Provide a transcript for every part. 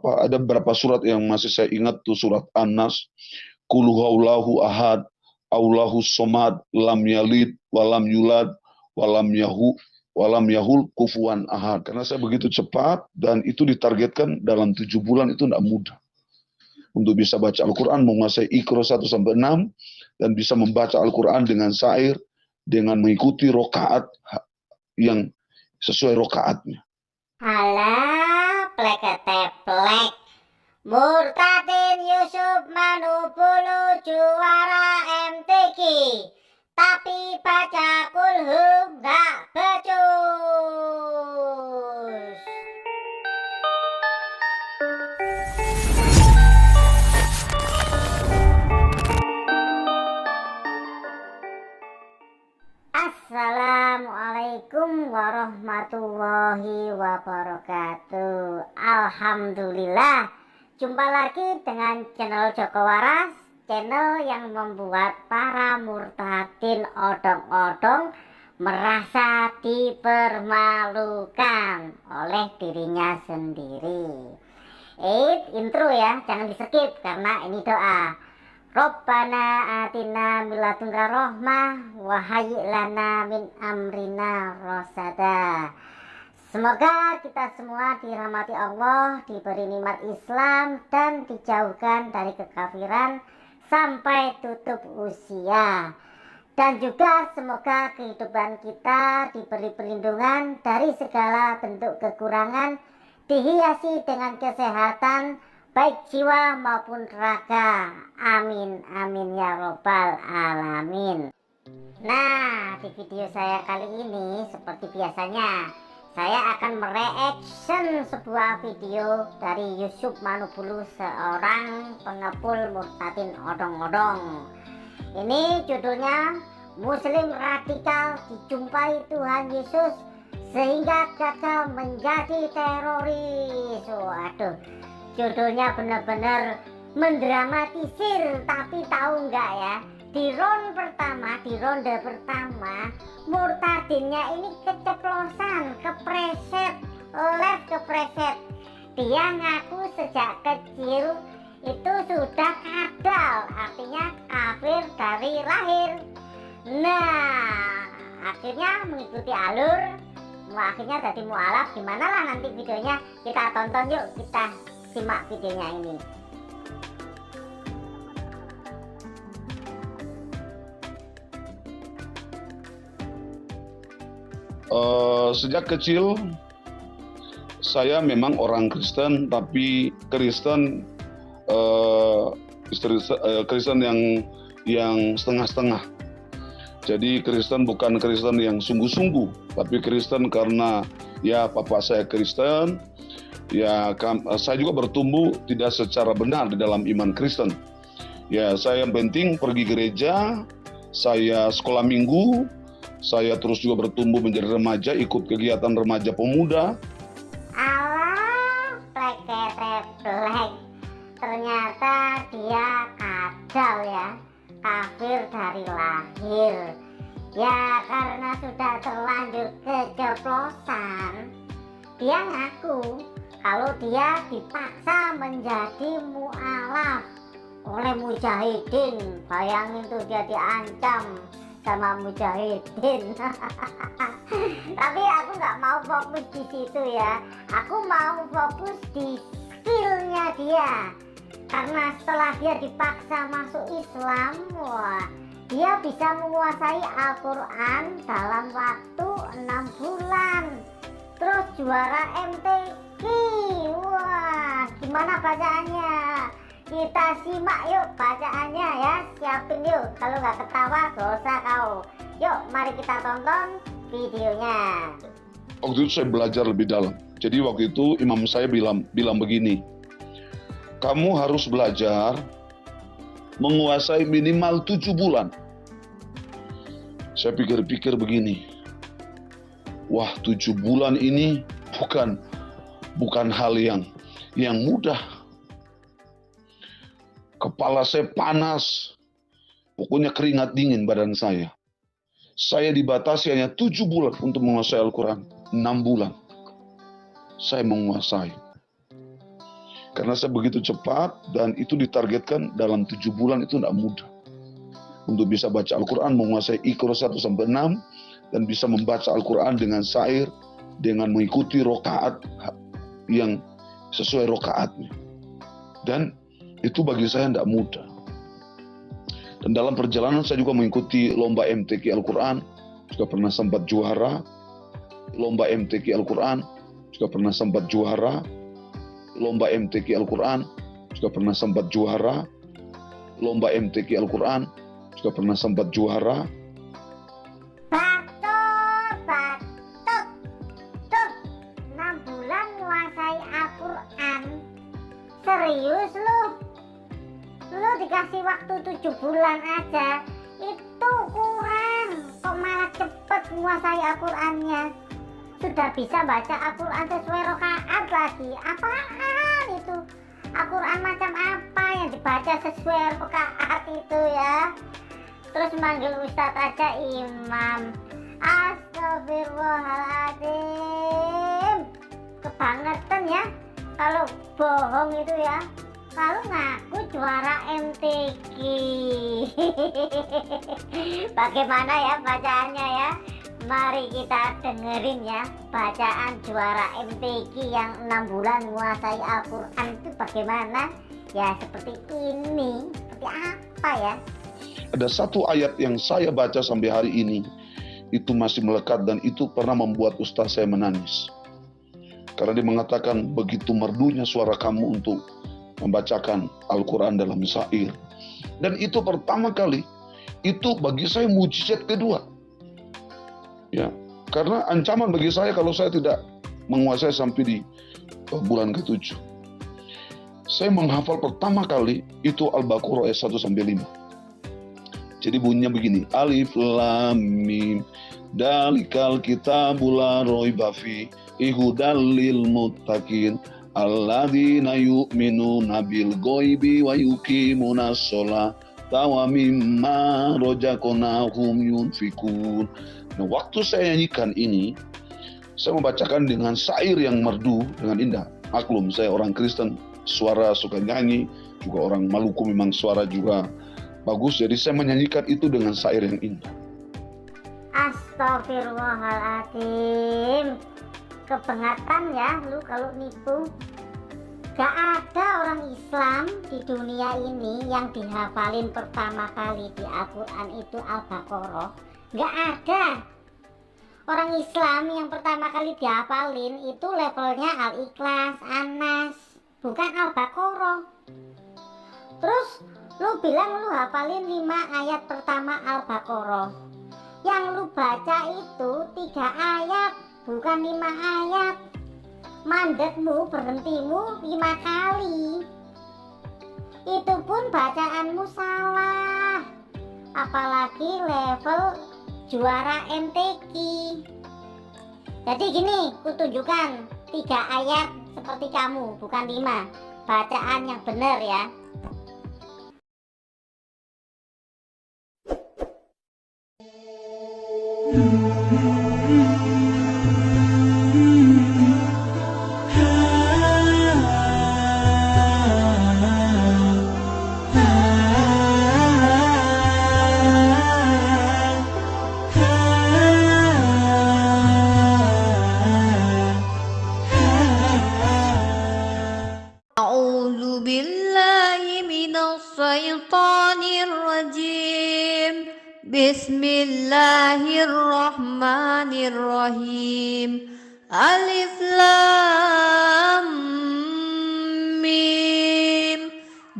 ada beberapa surat yang masih saya ingat tuh, surat An-Nas, Qul huwallahu ahad, Allahus somad, lam yalid, walam yulad, walam yahul kufuwan ahad. Karena saya begitu cepat dan itu ditargetkan dalam 7 bulan, itu tidak mudah. Untuk bisa baca Al-Quran, menguasai Iqra 1 sampai 6, dan bisa membaca Al-Quran dengan syair, dengan mengikuti rokaat yang sesuai rokaatnya. Halah, plek-plek. Murtadin Yusuf Manubulu juara MTQ, tapi baca kulhu nggak becus. Assalamualaikum warahmatullahi wabarakatuh. Alhamdulillah, jumpa lagi dengan channel Joko Waras, channel yang membuat para murtadin odong-odong merasa dipermalukan oleh dirinya sendiri. Intro ya, jangan di skip karena ini doa. Rabbana atina min ladunka rahmah wa hayyi lana min amrina rasada. Semoga kita semua dirahmati Allah, diberi nikmat Islam, dan dijauhkan dari kekafiran sampai tutup usia. Dan juga semoga kehidupan kita diberi perlindungan dari segala bentuk kekurangan, dihiasi dengan kesehatan, baik jiwa maupun raga. Amin, amin ya robbal alamin. Nah, di video saya kali ini seperti biasanya, saya akan mereaction sebuah video dari Yusuf Manubulu, seorang pengepul murtadin odong-odong. Ini judulnya, Muslim Radikal Dijumpai Tuhan Yesus Sehingga Gagal Menjadi Teroris. Waduh, judulnya benar-benar mendramatisir. Tapi tahu nggak ya, di ronde pertama murtadinnya ini keceplosan, kepleset. Dia ngaku sejak kecil itu sudah kadal, artinya kafir dari lahir. Nah, akhirnya mengikuti alur, akhirnya jadi mualaf. Gimana lah nanti videonya, kita tonton yuk, kita simak videonya ini. Sejak kecil saya memang orang Kristen, tapi Kristen yang setengah-setengah. Jadi Kristen bukan Kristen yang sungguh-sungguh, tapi Kristen karena ya papa saya Kristen. Ya, saya juga bertumbuh tidak secara benar di dalam iman Kristen. Ya, saya yang penting pergi gereja, saya sekolah minggu, saya terus juga bertumbuh menjadi remaja, ikut kegiatan remaja pemuda. Alah, plek. Ternyata dia kadal ya, kafir dari lahir. Ya, karena sudah terlanjur keceplosan, dia ngaku kalau dia dipaksa menjadi mualaf oleh mujahidin. Bayangin tuh, dia diancam sama mujahidin. Tapi aku nggak mau fokus di situ ya. Aku mau fokus di skillnya dia. Karena setelah dia dipaksa masuk Islam, wah, dia bisa menguasai Al-Quran dalam waktu 6 bulan. Terus juara MTQ. Wah, gimana bacaannya? Kita simak yuk bacaannya ya. Siapin yuk, kalau nggak ketawa dosa kau. Yuk, mari kita tonton videonya. Waktu itu saya belajar lebih dalam. Jadi waktu itu imam saya bilang begini, kamu harus belajar menguasai minimal 7 bulan. Saya pikir-pikir begini, wah, 7 bulan ini bukan hal yang mudah. Kepala saya panas, pokoknya keringat dingin badan saya. Saya dibatasi hanya 7 bulan untuk menguasai Al-Quran. 6 bulan saya menguasai. Karena saya begitu cepat dan itu ditargetkan dalam 7 bulan itu tidak mudah. Untuk bisa baca Al-Quran, menguasai Iqra 1-6, dan bisa membaca Al-Quran dengan syair, dengan mengikuti rokaat yang sesuai rokaatnya. Dan itu bagi saya tidak mudah. Dan dalam perjalanan saya juga mengikuti lomba MTQ Al-Quran, juga pernah sempat juara. Lomba MTQ Al-Quran, juga pernah sempat juara. Lomba MTQ Al-Quran, juga pernah sempat juara. Lomba MTQ Al-Quran, juga pernah sempat juara. Batuk. 6 bulan menguasai Al-Quran. Serius lu? Lu dikasih waktu 7 bulan aja, itu kurang. Kok malah cepet menguasai Al-Qurannya? Sudah bisa baca Al-Quran sesuai rokaat lagi. Apaan itu? Al-Quran macam apa yang dibaca sesuai rokaat itu ya? Terus manggil Ustadz aja imam. Astagfirullahaladzim. Kebangetan ya kalau bohong itu ya. Kalau ngaku juara MTQ. Bagaimana ya bacaannya ya? Mari kita dengerin ya bacaan juara MTQ yang 6 bulan menguasai Al-Quran itu bagaimana? Ya seperti ini. Seperti apa ya? Ada satu ayat yang saya baca sampai hari ini, itu masih melekat dan itu pernah membuat ustaz saya menangis. Karena dia mengatakan begitu merdunya suara kamu untuk membacakan Al-Quran dalam syair. Dan itu pertama kali, itu bagi saya mujizat kedua. Ya, karena ancaman bagi saya kalau saya tidak menguasai sampai di bulan ke-7. Saya menghafal pertama kali itu Al-Baqarah ayat 1-5. Jadi bunyinya begini, Alif Lam Mim, Dalikal kitabul la raiba fi, hudal lil muttaqin, alladzina yu'minuna bil ghaibi wa yuqimunas sholata wa mimma razaqnahum yunfikun. Nah, waktu saya nyanyikan ini, saya membacakan dengan syair yang merdu, dengan indah. Maklum, saya orang Kristen, suara suka nyanyi, juga orang Maluku memang suara juga bagus, jadi saya menyanyikan itu dengan syair yang indah. Astagfirullahaladzim. Kebangetan ya lu kalau nipu. Gak ada orang Islam di dunia ini yang dihafalin pertama kali di Al-Quran itu Al-Baqarah. Gak ada. Orang Islam yang pertama kali dihafalin itu levelnya Al-Ikhlas, An-Nas, bukan Al-Baqarah. Terus lu bilang lu hafalin 5 ayat pertama Al-Baqarah. Yang lu baca itu 3 ayat, bukan 5 ayat. Mandekmu, berhentimu 5 kali. Itu pun bacaanmu salah. Apalagi level juara MTQ. Jadi gini, kutunjukkan 3 ayat seperti kamu, bukan 5. Bacaan yang benar ya. A'udzu billahi minasy syaithanir rajim. Bismillahirrahmanirrahim. Alif Lam Mim.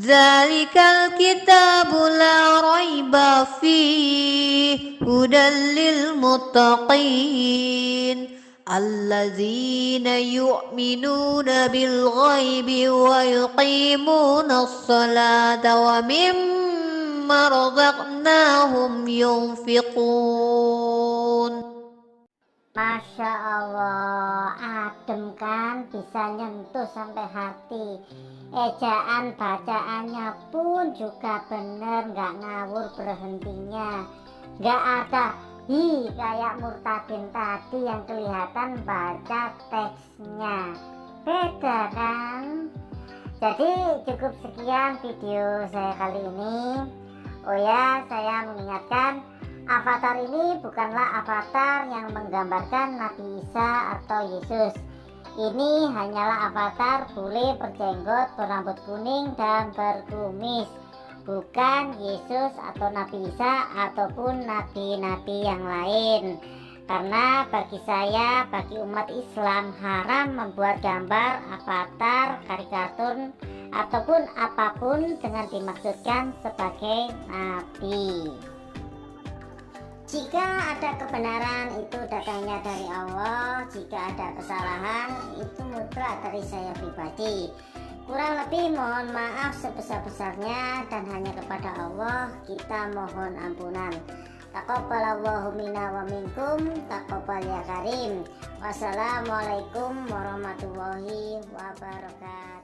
Zalikal kitabu la raiba fihi hudal lil muttaqin. Alladzina yu'minuna bil ghaibi wa yuqimunas salata wa mimma razaqnahum yunfiqun. Masya Allah, adem kan, bisa nyentuh sampai hati. Ejaan bacaannya pun juga bener, gak ngawur berhentinya. Gak ada kayak Murtadin tadi yang kelihatan baca teksnya. Beda kan? Jadi cukup sekian video saya kali ini. Oh ya, saya mengingatkan, avatar ini bukanlah avatar yang menggambarkan Nabi Isa atau Yesus. Ini hanyalah avatar bule berjenggot, berambut kuning dan berkumis, bukan Yesus atau Nabi Isa ataupun nabi-nabi yang lain. Karena bagi saya, bagi umat Islam, haram membuat gambar, avatar, karikatur ataupun apapun dengan dimaksudkan sebagai nabi. Jika ada kebenaran itu datangnya dari Allah, jika ada kesalahan itu mutlak dari saya pribadi. Kurang lebih mohon maaf sebesar-besarnya, dan hanya kepada Allah kita mohon ampunan. Taqabbalallahu minna wa minkum, taqabbal ya karim. Wassalamualaikum warahmatullahi wabarakatuh.